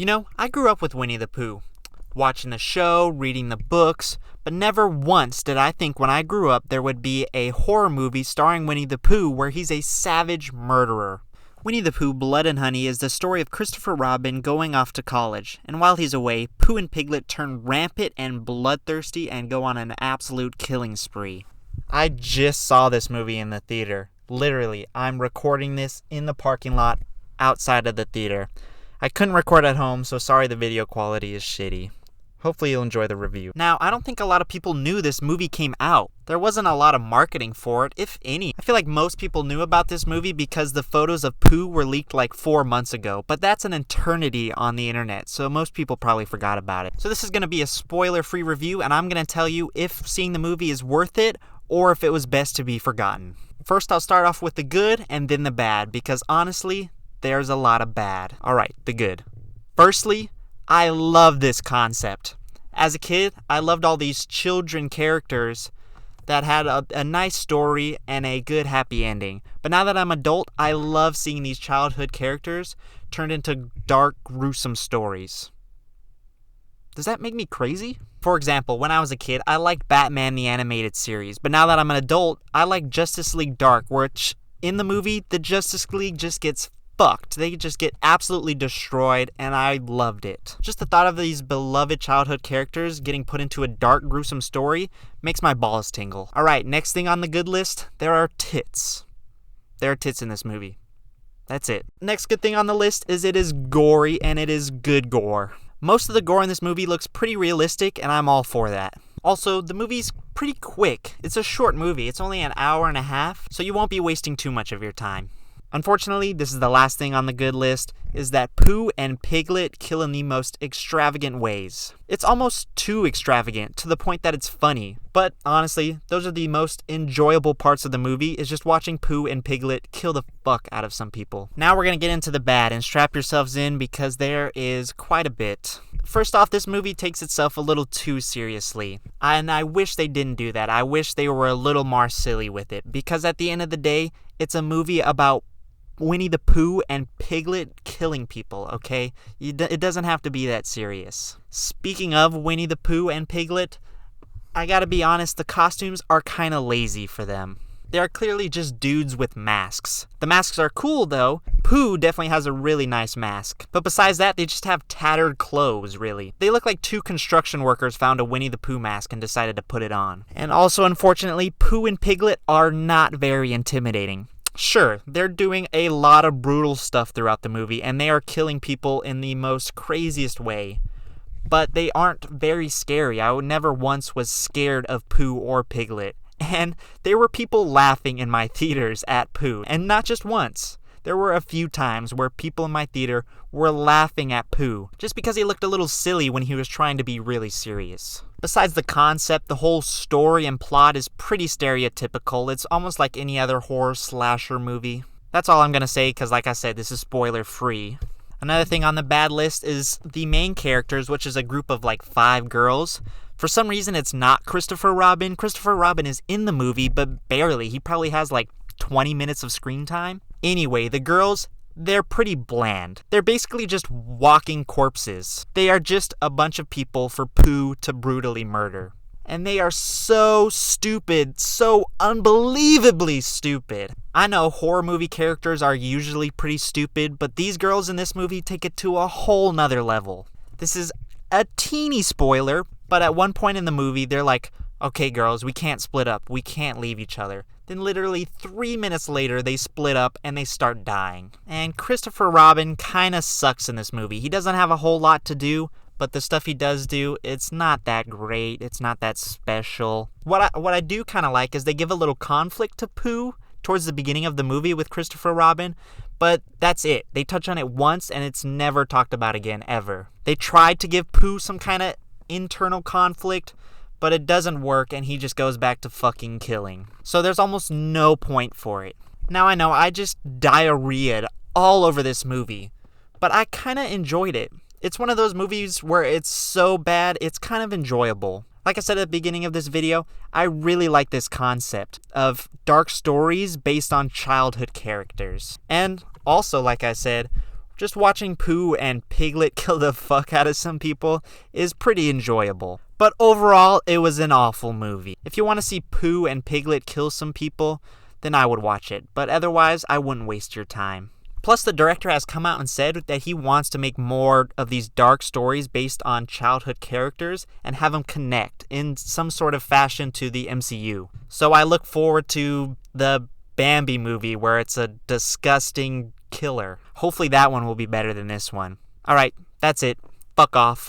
You know, I grew up with Winnie the Pooh, watching the show, reading the books, but never once did I think when I grew up there would be a horror movie starring Winnie the Pooh where he's a savage murderer. Winnie the Pooh, Blood and Honey is the story of Christopher Robbin going off to college, and while he's away, Pooh and Piglet turn rampant and bloodthirsty and go on an absolute killing spree. I just saw this movie in the theater. Literally, I'm recording this in the parking lot outside of the theater. I couldn't record at home, so sorry the video quality is shitty. Hopefully you'll enjoy the review. Now, I don't think a lot of people knew this movie came out. There wasn't a lot of marketing for it, if any. I feel like most people knew about this movie because the photos of Pooh were leaked like 4 months ago, but that's an eternity on the internet, so most people probably forgot about it. So this is going to be a spoiler-free review, and I'm going to tell you if seeing the movie is worth it or if it was best to be forgotten. First, I'll start off with the good and then the bad, because honestly, there's a lot of bad. Alright, the good. Firstly, I love this concept. As a kid, I loved all these children characters that had a nice story and a good happy ending. But now that I'm adult, I love seeing these childhood characters turned into dark, gruesome stories. Does that make me crazy? For example, when I was a kid, I liked Batman the Animated Series. But now that I'm an adult, I like Justice League Dark, which in the movie, the Justice League just gets fucked. They just get absolutely destroyed, and I loved it. Just the thought of these beloved childhood characters getting put into a dark, gruesome story makes my balls tingle. Alright, next thing on the good list, there are tits. There are tits in this movie. That's it. Next good thing on the list is it is gory, and it is good gore. Most of the gore in this movie looks pretty realistic, and I'm all for that. Also, the movie's pretty quick. It's a short movie. It's only an hour and a half, so you won't be wasting too much of your time. Unfortunately, this is the last thing on the good list, is that Pooh and Piglet kill in the most extravagant ways. It's almost too extravagant, to the point that it's funny. But honestly, those are the most enjoyable parts of the movie, is just watching Pooh and Piglet kill the fuck out of some people. Now we're gonna get into the bad, and strap yourselves in because there is quite a bit. First off, this movie takes itself a little too seriously. And I wish they didn't do that. I wish they were a little more silly with it. Because at the end of the day, it's a movie about Winnie the Pooh and Piglet killing people, okay? It doesn't have to be that serious. Speaking of Winnie the Pooh and Piglet, I gotta be honest, the costumes are kinda lazy for them. They are clearly just dudes with masks. The masks are cool though. Pooh definitely has a really nice mask. But besides that, they just have tattered clothes, really. They look like two construction workers found a Winnie the Pooh mask and decided to put it on. And also, unfortunately, Pooh and Piglet are not very intimidating. Sure, they're doing a lot of brutal stuff throughout the movie, and they are killing people in the most craziest way. But they aren't very scary. I never once was scared of Pooh or Piglet. And there were people laughing in my theaters at Pooh, and not just once. There were a few times where people in my theater were laughing at Pooh, just because he looked a little silly when he was trying to be really serious. Besides the concept, the whole story and plot is pretty stereotypical. It's almost like any other horror slasher movie. That's all I'm gonna say, because like I said, this is spoiler free. Another thing on the bad list is the main characters, which is a group of like 5 girls. For some reason, it's not Christopher Robbin. Christopher Robbin is in the movie, but barely. He probably has like 20 minutes of screen time. Anyway, the girls, they're pretty bland. They're basically just walking corpses. They are just a bunch of people for Pooh to brutally murder. And they are so stupid, so unbelievably stupid. I know horror movie characters are usually pretty stupid, but these girls in this movie take it to a whole nother level. This is a teeny spoiler, but at one point in the movie, they're like, okay girls, we can't split up, we can't leave each other. Then literally 3 minutes later, they split up and they start dying. And Christopher Robbin kinda sucks in this movie. He doesn't have a whole lot to do, but the stuff he does do, it's not that great, it's not that special. What I do kinda like is they give a little conflict to Pooh towards the beginning of the movie with Christopher Robbin, but that's it. They touch on it once and it's never talked about again, ever. They tried to give Pooh some kinda internal conflict, but it doesn't work and he just goes back to fucking killing. So there's almost no point for it. Now I know I just diarrheaed all over this movie, but I kinda enjoyed it. It's one of those movies where it's so bad, it's kind of enjoyable. Like I said at the beginning of this video, I really like this concept of dark stories based on childhood characters. And also, like I said, Just watching Pooh and Piglet kill the fuck out of some people is pretty enjoyable. But overall, it was an awful movie. If you want to see Pooh and Piglet kill some people, then I would watch it. But otherwise, I wouldn't waste your time. Plus, the director has come out and said that he wants to make more of these dark stories based on childhood characters and have them connect in some sort of fashion to the MCU. So I look forward to the Bambi movie where it's a disgusting killer. Hopefully that one will be better than this one. Alright, that's it. Fuck off.